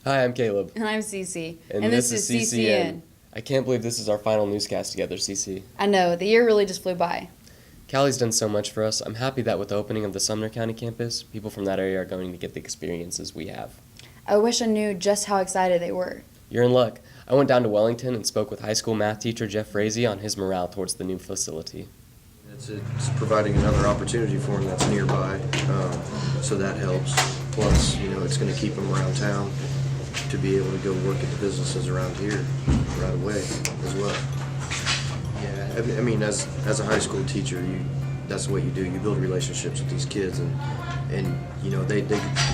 Hi, I'm Caleb. And I'm Cece. And this is CCN. I can't believe this is our final newscast together, Cece. I know, the year really just flew by. Callie's done so much for us. I'm happy that with the opening of the Sumner County campus, people from that area are going to get the experiences we have. I wish I knew just how excited they were. You're in luck. I went down to Wellington and spoke with high school math teacher Jeff Frazee on his morale towards the new facility. It's providing another opportunity for them that's nearby, so that helps. Plus, it's going to keep them around town to be able to go work at the businesses around here right away as well. Yeah, I mean, as a high school teacher, that's what you do. You build relationships with these kids, and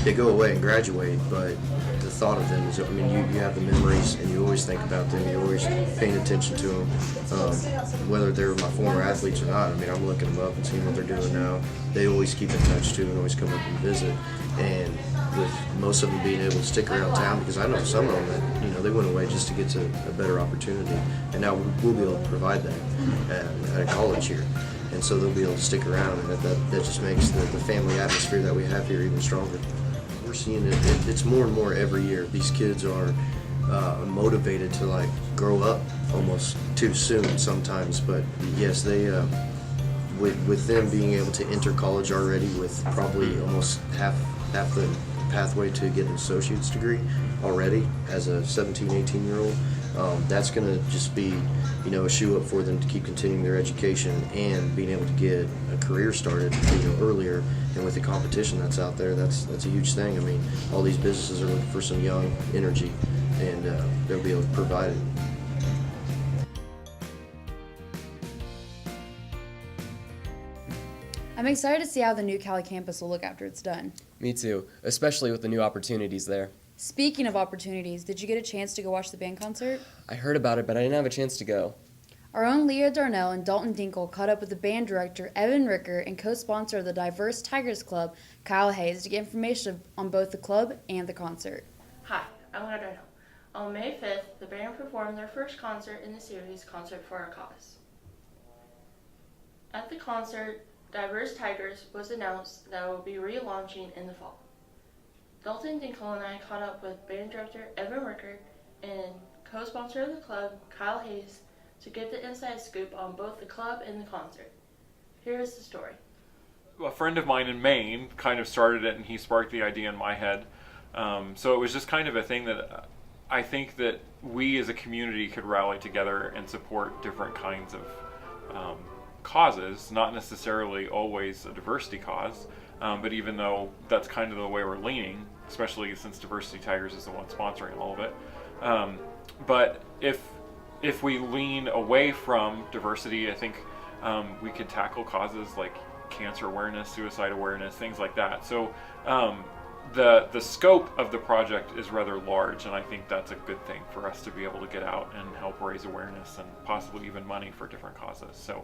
they go away and graduate, but the thought of them is, you have the memories, and you always think about them. You're always paying attention to them, whether they're my former athletes or not. I'm looking them up and seeing what they're doing now. They always keep in touch too, and always come up and visit. And with most of them being able to stick around town, because I know some of them that they went away just to get to a better opportunity, and now we'll be able to provide that at a college here. And so they'll be able to stick around, and that just makes the family atmosphere that we have here even stronger. We're seeing it's more and more every year. These kids are motivated to grow up almost too soon sometimes, but yes, they with them being able to enter college already with probably almost half the pathway to get an associate's degree already as a 17, 18-year-old. That's going to just be, a shoe up for them to keep continuing their education and being able to get a career started, earlier. And with the competition that's out there, that's a huge thing. All these businesses are looking for some young energy, and they'll be able to provide it. I'm excited to see how the new Cali campus will look after it's done. Me too, especially with the new opportunities there. Speaking of opportunities, did you get a chance to go watch the band concert? I heard about it, but I didn't have a chance to go. Our own Leah Darnell and Dalton Dinkle caught up with the band director, Evan Ricker, and co-sponsor of the Diverse Tigers Club, Kyle Hayes, to get information on both the club and the concert. Hi, I'm Leah Darnell. On May 5th, the band performed their first concert in the series Concert for Our Cause. At the concert, Diverse Tigers was announced that it will be relaunching in the fall. Dalton Dinkle and I caught up with band director Evan Ricker and co-sponsor of the club, Kyle Hayes, to get the inside scoop on both the club and the concert. Here is the story. A friend of mine in Maine kind of started it, and he sparked the idea in my head. So it was just kind of a thing that I think that we as a community could rally together and support different kinds of causes, not necessarily always a diversity cause, but even though that's kind of the way we're leaning, especially since Diversity Tigers is the one sponsoring all of it. But if we lean away from diversity, I think we could tackle causes like cancer awareness, suicide awareness, things like that. So the scope of the project is rather large, and I think that's a good thing for us to be able to get out and help raise awareness and possibly even money for different causes. So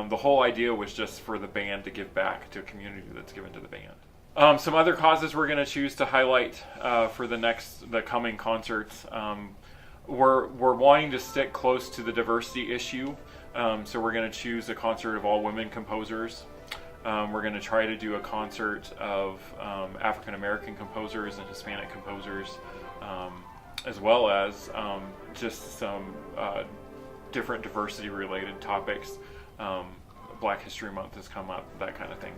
the whole idea was just for the band to give back to a community that's given to the band. Some other causes we're going to choose to highlight for the coming concerts. We're wanting to stick close to the diversity issue, so we're going to choose a concert of all women composers. We're going to try to do a concert of African American composers and Hispanic composers, as well as just some different diversity related topics. Black History Month has come up, that kind of thing.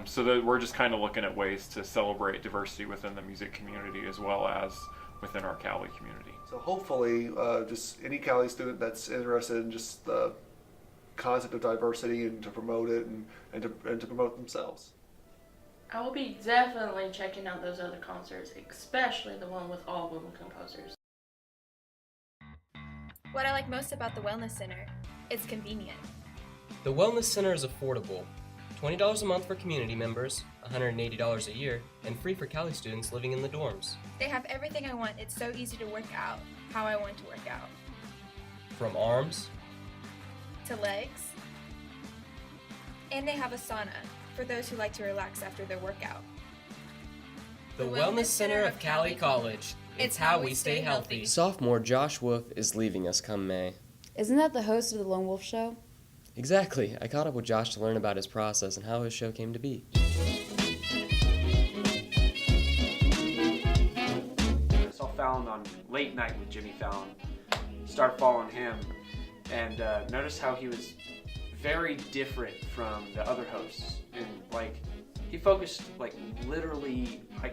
So that we're just kind of looking at ways to celebrate diversity within the music community as well as within our Cali community. So hopefully, just any Cali student that's interested in just the concept of diversity and to promote it and to promote themselves. I will be definitely checking out those other concerts, especially the one with all women composers. What I like most about the Wellness Center, it's convenient. The Wellness Center is affordable. $20 a month for community members, $180 a year, and free for Cali students living in the dorms. They have everything I want. It's so easy to work out how I want to work out. From arms to legs. And they have a sauna for those who like to relax after their workout. The Wellness Center of Cali College. It's how we stay healthy. Sophomore Josh Wolf is leaving us come May. Isn't that the host of the Lone Wolf Show? Exactly. I caught up with Josh to learn about his process and how his show came to be. Fallon on Late Night with Jimmy Fallon. Started following him and noticed how he was very different from the other hosts. And like, he focused like literally, I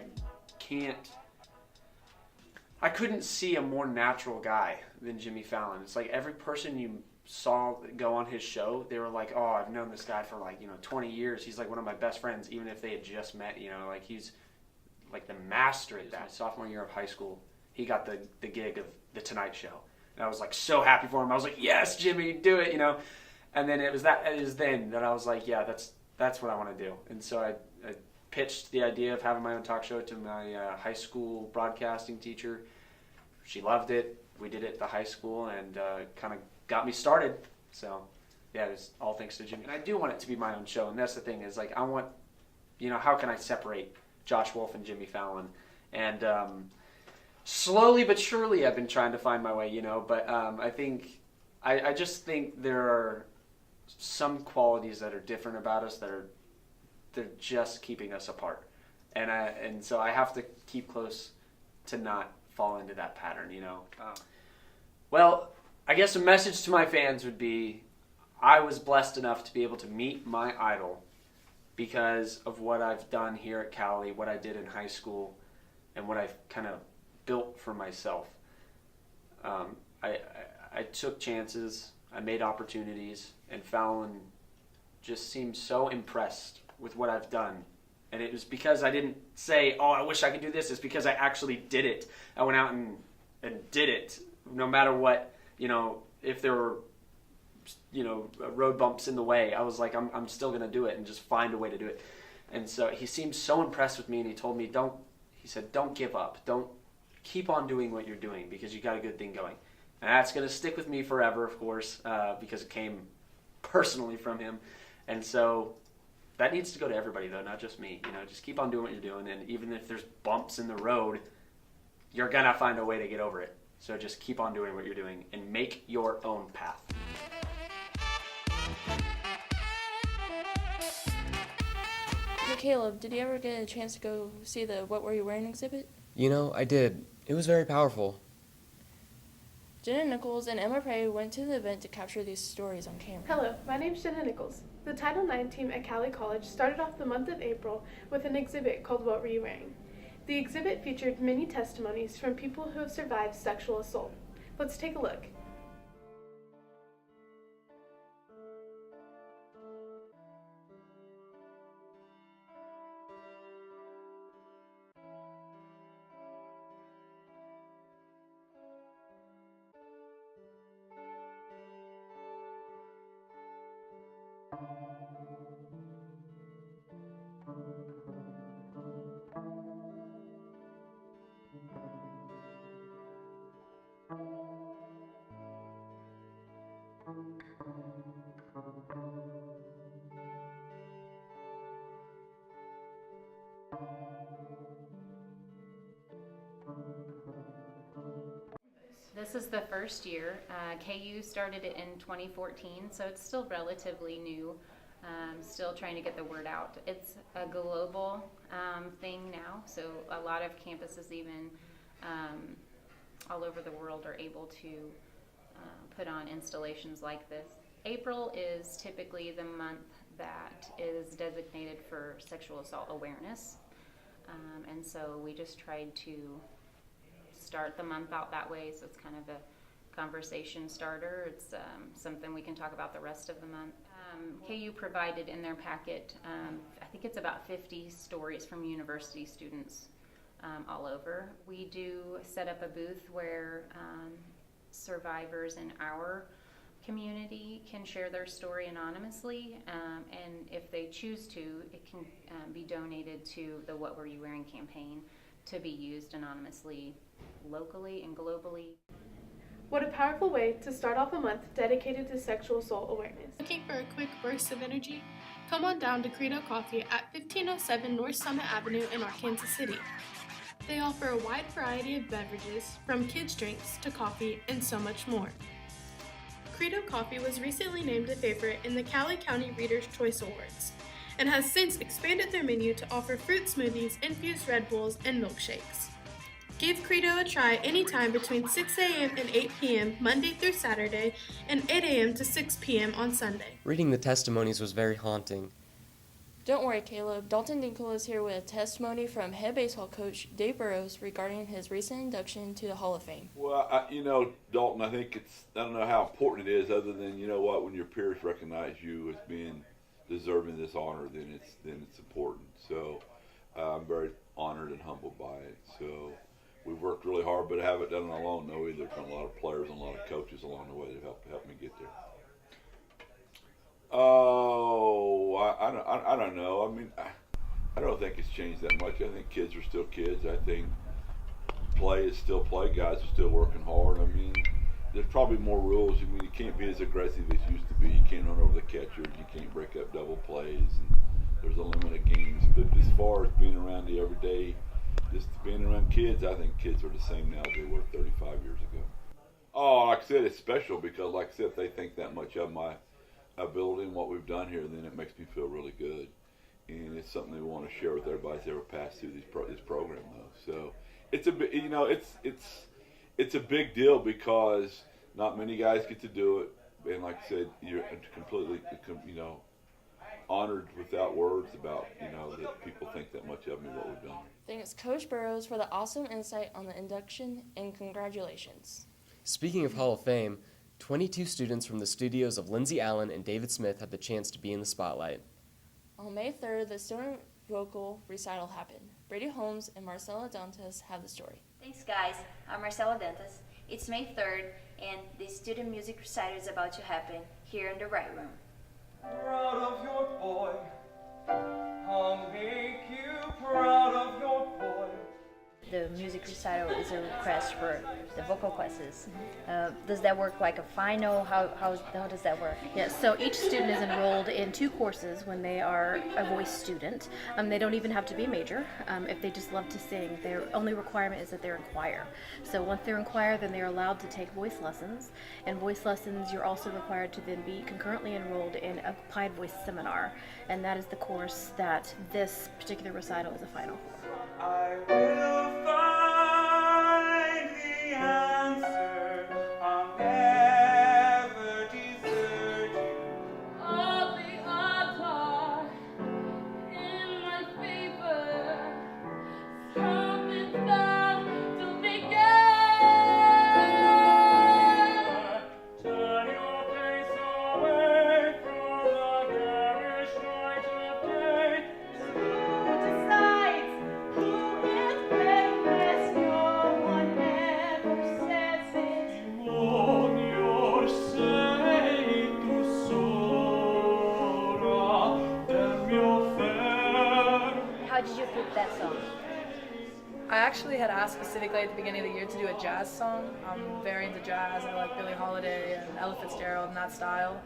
couldn't see a more natural guy than Jimmy Fallon. It's like every person you saw go on his show, they were like, oh, I've known this guy for like, 20 years. He's like one of my best friends, even if they had just met, like he's like the master at that. Sophomore year of high school, he got the gig of The Tonight Show. And I was like so happy for him. I was like, yes, Jimmy, do it, And then it was then that I was like, yeah, that's what I want to do. And so I pitched the idea of having my own talk show to my high school broadcasting teacher. She loved it. We did it at the high school and kind of got me started. So yeah, it was all thanks to Jimmy. And I do want it to be my own show. And that's the thing is like, I want, how can I separate Josh Wolf and Jimmy Fallon? And slowly but surely I've been trying to find my way, but I just think there are some qualities that are different about us they're just keeping us apart. And so I have to keep close to not fall into that pattern, Well, I guess a message to my fans would be, I was blessed enough to be able to meet my idol because of what I've done here at Cali, what I did in high school, and what I've kind of built for myself. I took chances, I made opportunities, and Fallon just seemed so impressed with what I've done. And it was because I didn't say, oh, I wish I could do this. It's because I actually did it. I went out and did it, no matter what, if there were, road bumps in the way. I was like, I'm still going to do it and just find a way to do it. And so he seemed so impressed with me, and he told me, don't give up. Don't keep on doing what you're doing because you got a good thing going. And that's going to stick with me forever, of course, because it came personally from him. And so that needs to go to everybody, though, not just me. Just keep on doing what you're doing. And even if there's bumps in the road, you're going to find a way to get over it. So just keep on doing what you're doing and make your own path. Hey, Caleb, did you ever get a chance to go see the What Were You Wearing exhibit? I did. It was very powerful. Jenna Nichols and Emma Prey went to the event to capture these stories on camera. Hello, my name's Jenna Nichols. The Title IX team at Cali College started off the month of April with an exhibit called What Were You Wearing? The exhibit featured many testimonies from people who have survived sexual assault. Let's take a look. This is the first year. KU started it in 2014, so it's still relatively new. Still trying to get the word out. It's a global thing now, so a lot of campuses even all over the world are able to put on installations like this. April is typically the month that is designated for sexual assault awareness, and so we just tried to start the month out that way, so it's kind of a conversation starter. It's something we can talk about the rest of the month. KU provided in their packet, I think it's about 50 stories from university students all over. We do set up a booth where survivors in our community can share their story anonymously, and if they choose to, it can be donated to the What Were You Wearing campaign to be used anonymously locally and globally. What a powerful way to start off a month dedicated to sexual assault awareness. Looking for a quick burst of energy? Come on down to Credo Coffee at 1507 North Summit Avenue in Arkansas City. They offer a wide variety of beverages, from kids' drinks to coffee and so much more. Credo Coffee was recently named a favorite in the Cali County Reader's Choice Awards and has since expanded their menu to offer fruit smoothies, infused Red Bulls, and milkshakes. Give Credo a try anytime between 6 a.m. and 8 p.m. Monday through Saturday and 8 a.m. to 6 p.m. on Sunday. Reading the testimonies was very haunting. Don't worry, Caleb. Dalton Dinkle is here with a testimony from head baseball coach Dave Burrows regarding his recent induction to the Hall of Fame. Well, Dalton, I think I don't know how important it is other than, when your peers recognize you as being deserving of this honor, then it's important. So I'm very honored and humbled by it. So we've worked really hard, but I haven't done it alone, no, either. There's been a lot of players and a lot of coaches along the way that helped me get there. Oh, I don't know. I mean, I don't think it's changed that much. I think kids are still kids. I think play is still play. Guys are still working hard. I mean, there's probably more rules. I mean, you can't be as aggressive as you used to be. You can't run over the catcher. You can't break up double plays. And there's a limit of games. But as far as being around the everyday, just being around kids, I think kids are the same now as they were 35 years ago. Oh, like I said, it's special because, like I said, if they think that much of my ability and what we've done here, then it makes me feel really good. And it's something we want to share with everybody that's ever passed through this program, though. So it's it's a big deal because not many guys get to do it. And like I said, you're completely, honored without words about, that people think that much of me, what we've done. Thanks Coach Burrows for the awesome insight on the induction, and congratulations. Speaking of Hall of Fame, 22 students from the studios of Lindsay Allen and David Smith had the chance to be in the spotlight. On May 3rd, the student vocal recital happened. Brady Holmes and Marcela Dantes have the story. Thanks, guys. I'm Marcela Dantes. It's May 3rd, and the student music recital is about to happen here in the Right Room. Proud of your boy, I'll make you proud of your boy. The music recital is a request for the vocal classes. Does that work like a final? How does that work? Yes, so each student is enrolled in 2 courses when they are a voice student. They don't even have to be major. If they just love to sing, their only requirement is that they're in choir. So once they're in choir, then they're allowed to take voice lessons. And voice lessons, you're also required to then be concurrently enrolled in Applied Voice Seminar. And that is the course that this particular recital is a final for. I will find the answer. I'll never desert you. All the odds are in my favor. Something's bound to begin. Turn your face away from the garish light of day. Who decides who is blameless? No one ever says it. Demonio sei tu sola del mio fer. How did you pick that song? I actually had asked specifically at the beginning of the year to do a jazz song. I'm very into jazz. I like Billie Holiday and Ella Fitzgerald and that style.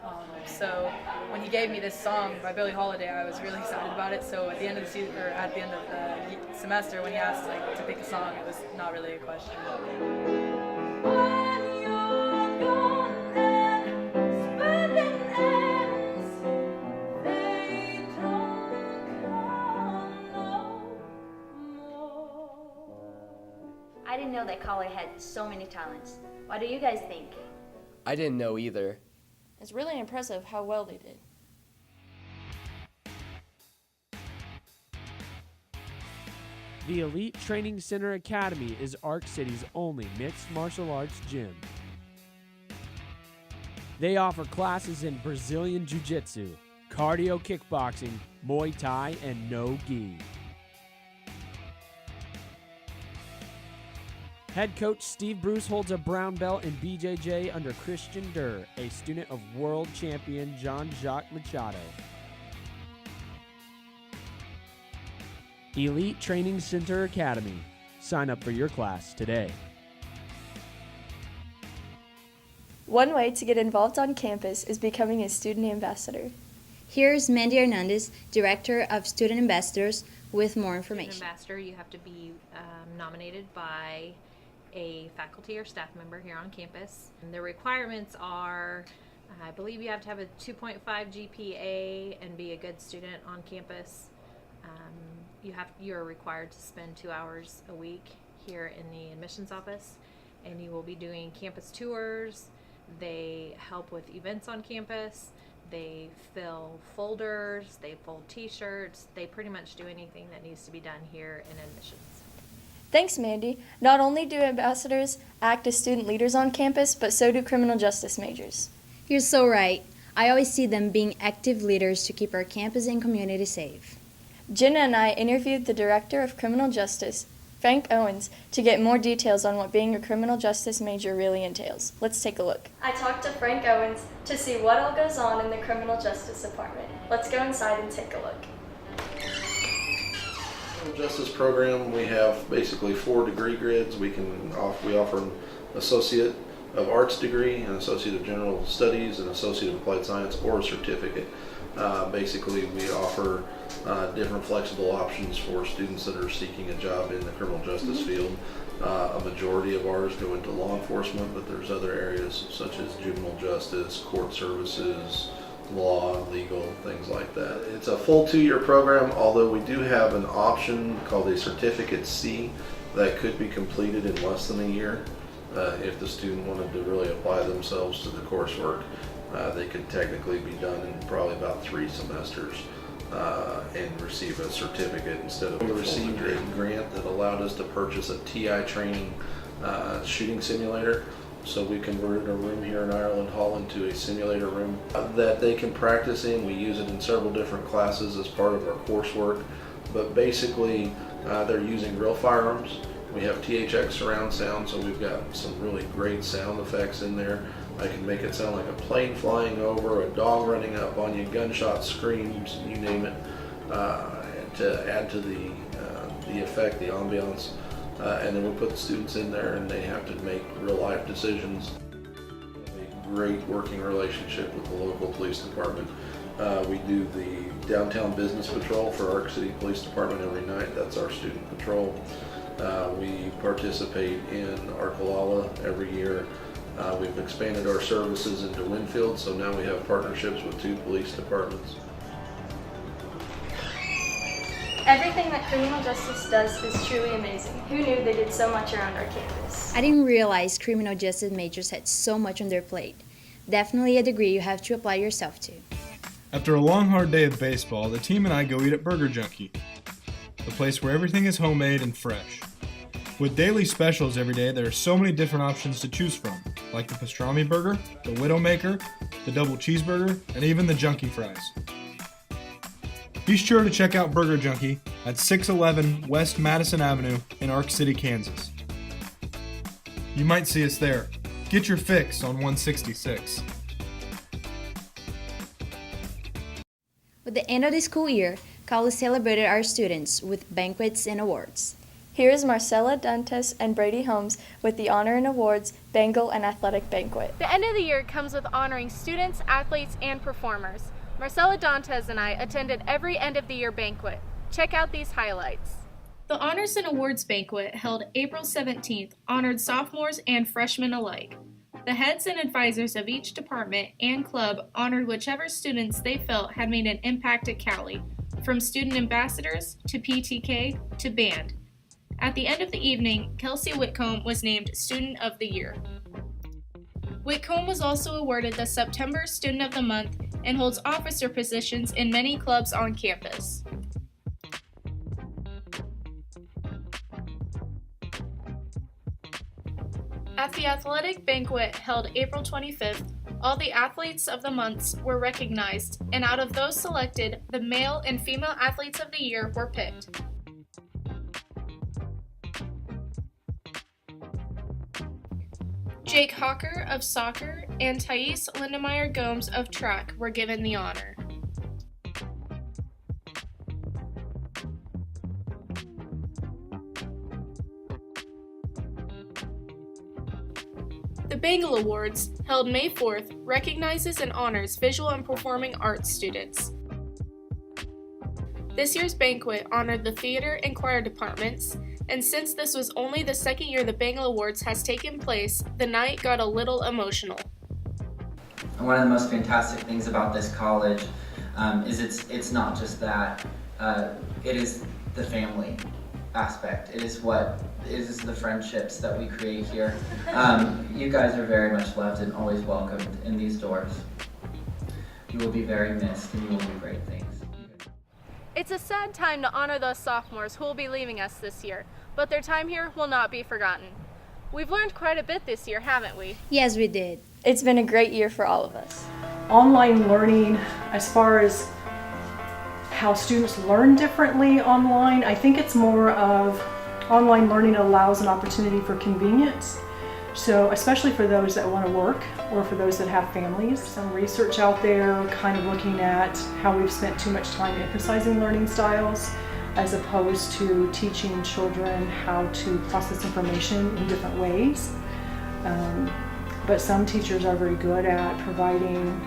So when he gave me this song by Billie Holiday, I was really excited about it. So at the end of the season, or at the end of the semester, when he asked to pick a song, it was not really a question. When you're gone and spending ends, they don't come no more. I didn't know that Collie had so many talents. What do you guys think? I didn't know either. It's really impressive how well they did. The Elite Training Center Academy is Arc City's only mixed martial arts gym. They offer classes in Brazilian Jiu-Jitsu, cardio kickboxing, Muay Thai, and no-gi. Head coach Steve Bruce holds a brown belt in BJJ under Christian Durr, a student of world champion Jean-Jacques Machado. Elite Training Center Academy. Sign up for your class today. One way to get involved on campus is becoming a student ambassador. Here's Mandy Hernandez, Director of Student Ambassadors, with more information. Student ambassador, you have to be nominated by a faculty or staff member here on campus. And the requirements are, I believe you have to have a 2.5 GPA and be a good student on campus. You're required to spend 2 hours a week here in the admissions office, and you will be doing campus tours. They help with events on campus. They fill folders, they fold t-shirts, they pretty much do anything that needs to be done here in admissions. Thanks, Mandy. Not only do ambassadors act as student leaders on campus, but so do criminal justice majors. You're so right. I always see them being active leaders to keep our campus and community safe. Jenna and I interviewed the Director of Criminal Justice, Frank Owens, to get more details on what being a criminal justice major really entails. Let's take a look. I talked to Frank Owens to see what all goes on in the Criminal Justice Department. Let's go inside and take a look. Criminal Justice program, we have basically 4 degree grids. We offer an Associate of Arts degree, an Associate of General Studies, an Associate of Applied Science, or a certificate. Basically, we offer different flexible options for students that are seeking a job in the criminal justice field. A majority of ours go into law enforcement, but there's other areas such as juvenile justice, court services, law, legal, things like that. It's a full 2-year program, although we do have an option called a Certificate C that could be completed in less than a year. If the student wanted to really apply themselves to the coursework, they could technically be done in probably about 3 semesters and receive a certificate instead of. We received a grant that allowed us to purchase a TI training shooting simulator. So we converted a room here in Ireland Hall into a simulator room that they can practice in. We use it in several different classes as part of our coursework. But basically, they're using real firearms. We have THX surround sound, so we've got some really great sound effects in there. I can make it sound like a plane flying over, a dog running up on you, gunshots, screams, you name it, to add to the effect, the ambiance. And then we put the students in there and they have to make real life decisions. A great working relationship with the local police department. We do the downtown business patrol for Arc City Police Department every night. That's our student patrol. We participate in Arkalala every year. We've expanded our services into Winfield, so now we have partnerships with 2 police departments. Everything that criminal justice does is truly amazing. Who knew they did so much around our campus? I didn't realize criminal justice majors had so much on their plate. Definitely a degree you have to apply yourself to. After a long, hard day of baseball, the team and I go eat at Burger Junkie, the place where everything is homemade and fresh. With daily specials every day, there are so many different options to choose from, like the pastrami burger, the Widowmaker, the double cheeseburger, and even the Junkie fries. Be sure to check out Burger Junkie at 611 West Madison Avenue in Arc City, Kansas. You might see us there. Get your fix on 166. With the end of the school year, college celebrated our students with banquets and awards. Here is Marcella Dantes and Brady Holmes with the Honor and Awards Bengal and Athletic Banquet. The end of the year comes with honoring students, athletes, and performers. Marcella Dantes and I attended every end of the year banquet. Check out these highlights. The Honors and Awards Banquet, held April 17th, honored sophomores and freshmen alike. The heads and advisors of each department and club honored whichever students they felt had made an impact at Cali, from student ambassadors to PTK to band. At the end of the evening, Kelsey Whitcomb was named Student of the Year. Whitcomb was also awarded the September Student of the Month and holds officer positions in many clubs on campus. At the athletic banquet held April 25th, all the athletes of the months were recognized, and out of those selected, the male and female athletes of the year were picked. Jake Hawker of soccer and Thais Lindemeyer Gomes of track were given the honor. The Bengal Awards, held May 4th, recognizes and honors visual and performing arts students. This year's banquet honored the theater and choir departments, and since this was only the second year the Bengal Awards has taken place, the night got a little emotional. One of the most fantastic things about this college is it's not just that, it is the family aspect. It is what is the friendships that we create here. You guys are very much loved and always welcomed in these doors. You will be very missed and you will do great things. It's a sad time to honor those sophomores who will be leaving us this year, but their time here will not be forgotten. We've learned quite a bit this year, haven't we? Yes, we did. It's been a great year for all of us. Online learning, as far as how students learn differently online, I think it's more of online learning allows an opportunity for convenience. So especially for those that want to work or for those that have families. Some research out there kind of looking at how we've spent too much time emphasizing learning styles as opposed to teaching children how to process information in different ways. But some teachers are very good at providing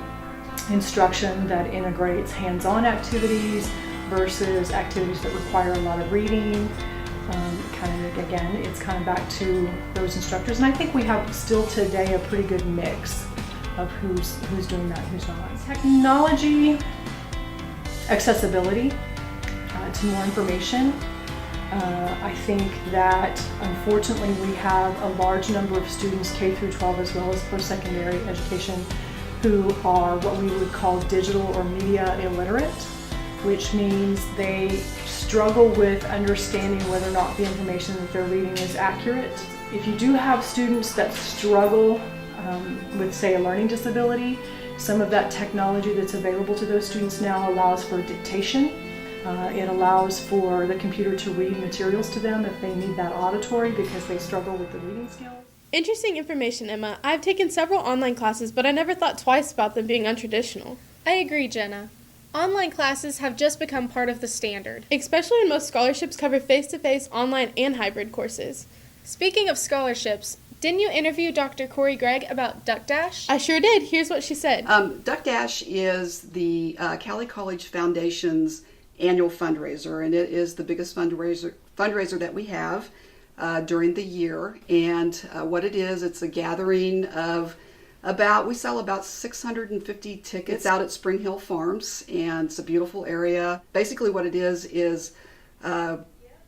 instruction that integrates hands-on activities versus activities that require a lot of reading. Again, it's kind of back to those instructors, and I think we have still today a pretty good mix of who's doing that, who's not. Technology, accessibility to more information. I think that unfortunately we have a large number of students K through 12 as well as post-secondary education who are what we would call digital or media illiterate, which means they struggle with understanding whether or not the information that they're reading is accurate. If you do have students that struggle with, say, a learning disability, some of that technology that's available to those students now allows for dictation. It allows for the computer to read materials to them if they need that auditory because they struggle with the reading skills. Interesting information, Emma. I've taken several online classes, but I never thought twice about them being untraditional. I agree, Jenna. Online classes have just become part of the standard, especially when most scholarships cover face-to-face, online, and hybrid courses. Speaking of scholarships, didn't you interview Dr. Corey Gregg about Duck Dash? I sure did. Here's what she said. Duck Dash is the Cali College Foundation's annual fundraiser, and it is the biggest fundraiser that we have during the year. And what it is, it's a gathering of we sell about 650 tickets out at Spring Hill Farms, and it's a beautiful area. Basically what it is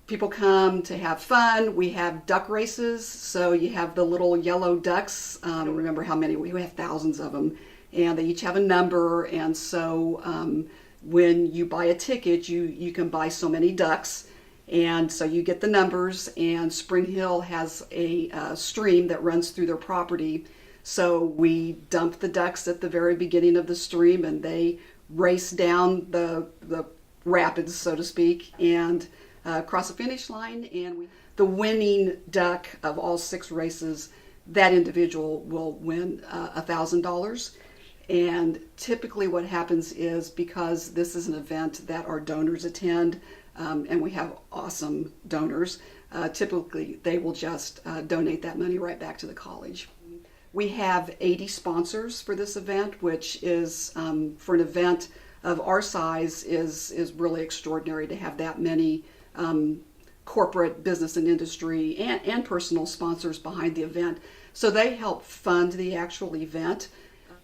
people come to have fun. We have duck races, so you have the little yellow ducks. I don't remember how many, we have thousands of them, and they each have a number, and so when you buy a ticket, you can buy so many ducks, and so you get the numbers, and Spring Hill has a stream that runs through their property. So we dump the ducks at the very beginning of the stream, and they race down the rapids, so to speak, and cross the finish line. And the winning duck of all 6 races, that individual will win $1,000. And typically what happens is, because this is an event that our donors attend, and we have awesome donors, typically they will just donate that money right back to the college. We have 80 sponsors for this event, which is, for an event of our size, is really extraordinary to have that many corporate, business and industry and personal sponsors behind the event. So they help fund the actual event.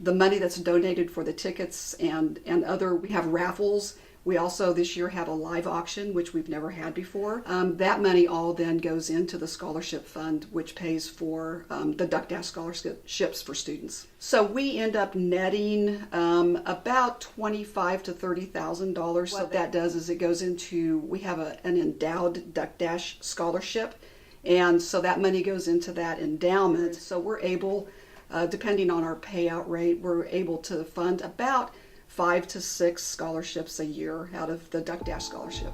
The money that's donated for the tickets and other, we have raffles. We also this year have a live auction, which we've never had before. That money all then goes into the scholarship fund, which pays for the Duck Dash scholarships for students. So we end up netting about $25,000 to $30,000. What that does is it goes into, we have an endowed Duck Dash scholarship, and so that money goes into that endowment. So we're able, depending on our payout rate, we're able to fund about 5 to 6 scholarships a year out of the Duck Dash scholarship.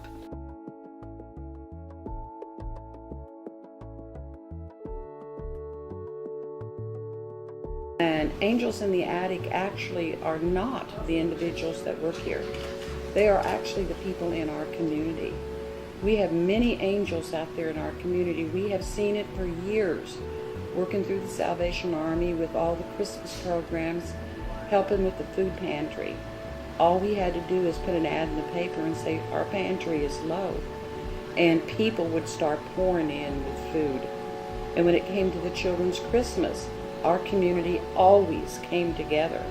And Angels in the Attic actually are not the individuals that work here. They are actually the people in our community. We have many angels out there in our community. We have seen it for years, working through the Salvation Army with all the Christmas programs, helping with the food pantry. All we had to do is put an ad in the paper and say, our pantry is low. And people would start pouring in with food. And when it came to the children's Christmas, our community always came together.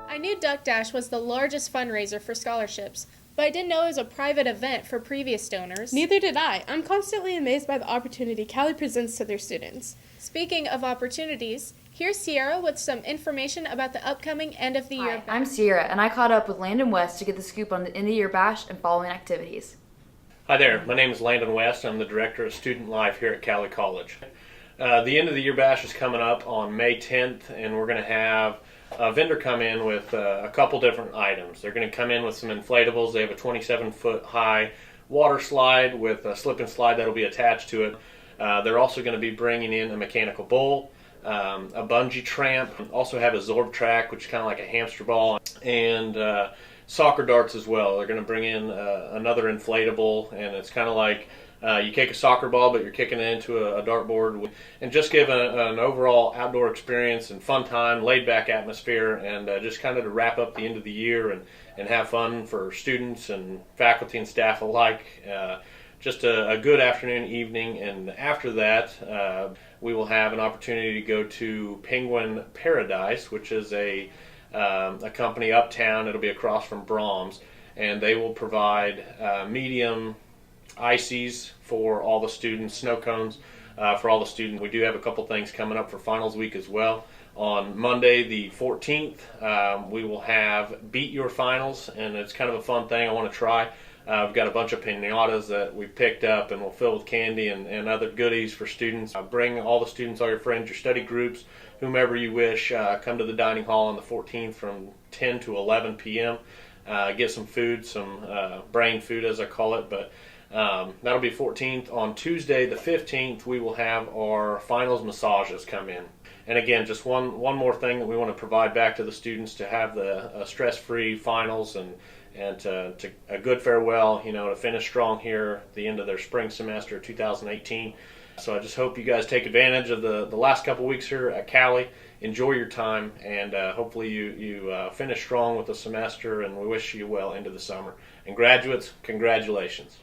I knew Duck Duck Dash was the largest fundraiser for scholarships, but I didn't know it was a private event for previous donors. Neither did I. I'm constantly amazed by the opportunity Cali presents to their students. Speaking of opportunities, here's Sierra with some information about the upcoming end-of-the-year bash. I'm Sierra, and I caught up with Landon West to get the scoop on the end-of-the-year bash and following activities. Hi there, my name is Landon West. I'm the Director of Student Life here at Cali College. The end-of-the-year bash is coming up on May 10th, and we're going to have a vendor come in with a couple different items. They're going to come in with some inflatables. They have a 27-foot high water slide with a slip and slide that'll be attached to it. They're also going to be bringing in a mechanical bull, a bungee tramp, also have a Zorb track, which is kind of like a hamster ball, and soccer darts as well. They're going to bring in another inflatable, and it's kind of like you kick a soccer ball, but you're kicking it into a dartboard, and just give an overall outdoor experience and fun time, laid-back atmosphere, and just kind of to wrap up the end of the year and have fun for students and faculty and staff alike. Just a good afternoon, evening, and after that, we will have an opportunity to go to Penguin Paradise, which is a company uptown. It'll be across from Brahms, and they will provide medium ices for all the students, snow cones for all the students. We do have a couple things coming up for finals week as well. On Monday the 14th, we will have Beat Your Finals, and it's kind of a fun thing I want to try. We've got a bunch of pinatas that we picked up, and we'll fill with candy and other goodies for students. Bring all the students, all your friends, your study groups, whomever you wish. Come to the dining hall on the 14th from 10 to 11 p.m. Get some food, some brain food as I call it, but that'll be 14th. On Tuesday the 15th, we will have our finals massages come in. And again, just one more thing that we want to provide back to the students to have the stress-free finals and to a good farewell, to finish strong here at the end of their spring semester 2018. So I just hope you guys take advantage of the last couple weeks here at Cali. Enjoy your time, and hopefully you finish strong with the semester, and we wish you well into the summer. And graduates, congratulations.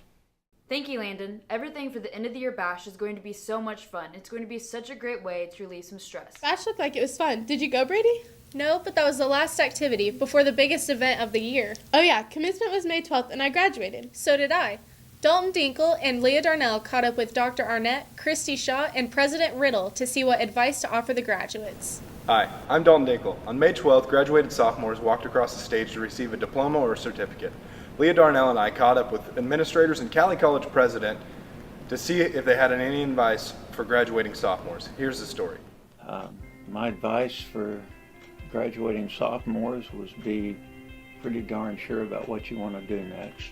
Thank you, Landon. Everything for the end-of-the-year bash is going to be so much fun. It's going to be such a great way to relieve some stress. Bash looked like it was fun. Did you go, Brady? No, but that was the last activity before the biggest event of the year. Oh yeah, commencement was May 12th and I graduated. So did I. Dalton Dinkle and Leah Darnell caught up with Dr. Arnett, Christy Shaw, and President Riddle to see what advice to offer the graduates. Hi, I'm Dalton Dinkle. On May 12th, graduated sophomores walked across the stage to receive a diploma or a certificate. Leah Darnell and I caught up with administrators and Cali College president to see if they had any advice for graduating sophomores. Here's the story. My advice for graduating sophomores was be pretty darn sure about what you want to do next.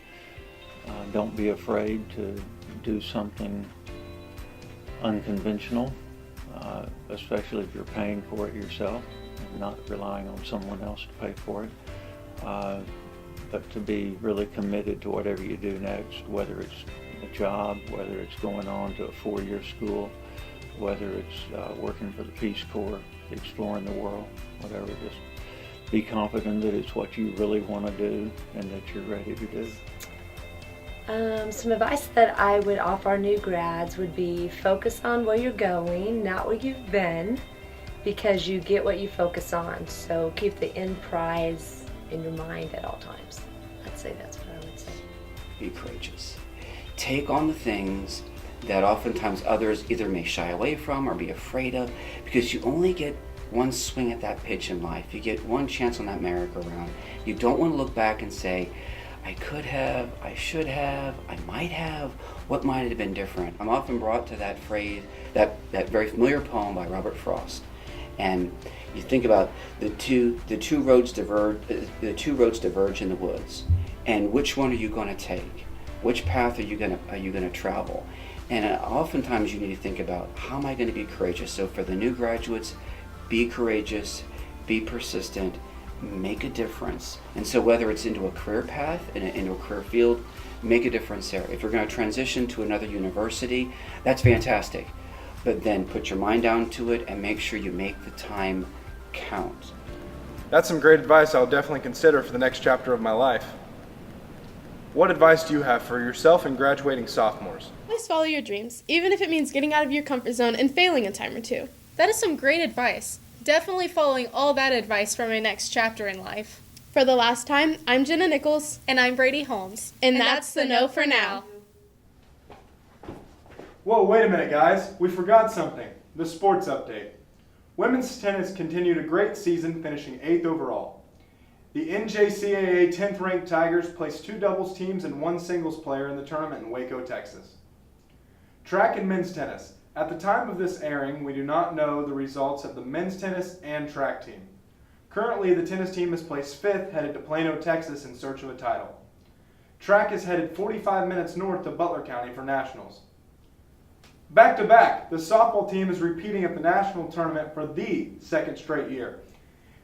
Don't be afraid to do something unconventional, especially if you're paying for it yourself, not relying on someone else to pay for it. But to be really committed to whatever you do next, whether it's a job, whether it's going on to a 4-year school, whether it's working for the Peace Corps, exploring the world, whatever. Just be confident that it's what you really want to do and that you're ready to do. Some advice that I would offer our new grads would be focus on where you're going, not where you've been, because you get what you focus on. So keep the end prize in your mind at all times. I'd say that's what I would say. Be courageous. Take on the things that oftentimes others either may shy away from or be afraid of, because you only get one swing at that pitch in life. You get one chance on that merry-go-round. You don't want to look back and say, I could have, I should have, I might have, what might have been different? I'm often brought to that phrase, that very familiar poem by Robert Frost. And you think about the two roads diverge in the woods, and which one are you going to take? Which path are you going to travel? And oftentimes you need to think about, how am I going to be courageous? So for the new graduates, be courageous, be persistent, make a difference. And so whether it's into a career path, into a career field, make a difference there. If you're going to transition to another university, that's fantastic. But then put your mind down to it and make sure you make the time count. That's some great advice I'll definitely consider for the next chapter of my life. What advice do you have for yourself and graduating sophomores? Always follow your dreams, even if it means getting out of your comfort zone and failing a time or two. That is some great advice. Definitely following all that advice for my next chapter in life. For the last time, I'm Jenna Nichols. And I'm Brady Holmes. And that's the No for Now. Whoa, wait a minute, guys. We forgot something. The sports update. Women's tennis continued a great season, finishing 8th overall. The NJCAA 10th ranked Tigers placed 2 doubles teams and 1 singles player in the tournament in Waco, Texas. Track and men's tennis. At the time of this airing, we do not know the results of the men's tennis and track team. Currently, the tennis team is placed 5th, headed to Plano, Texas in search of a title. Track is headed 45 minutes north to Butler County for nationals. Back to back, the softball team is repeating at the national tournament for the 2nd straight year.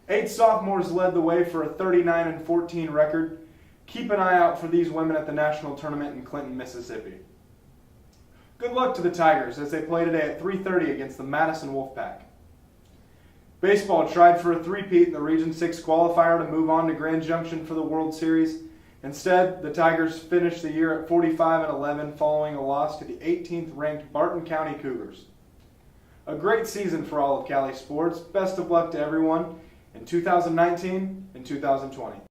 8 sophomores led the way for a 39-14 record. Keep an eye out for these women at the national tournament in Clinton, Mississippi. Good luck to the Tigers as they play today at 3:30 against the Madison Wolfpack. Baseball tried for a three-peat in the Region 6 qualifier to move on to Grand Junction for the World Series. Instead, the Tigers finished the year at 45-11 following a loss to the 18th ranked Barton County Cougars. A great season for all of Cali sports. Best of luck to everyone in 2019 and 2020.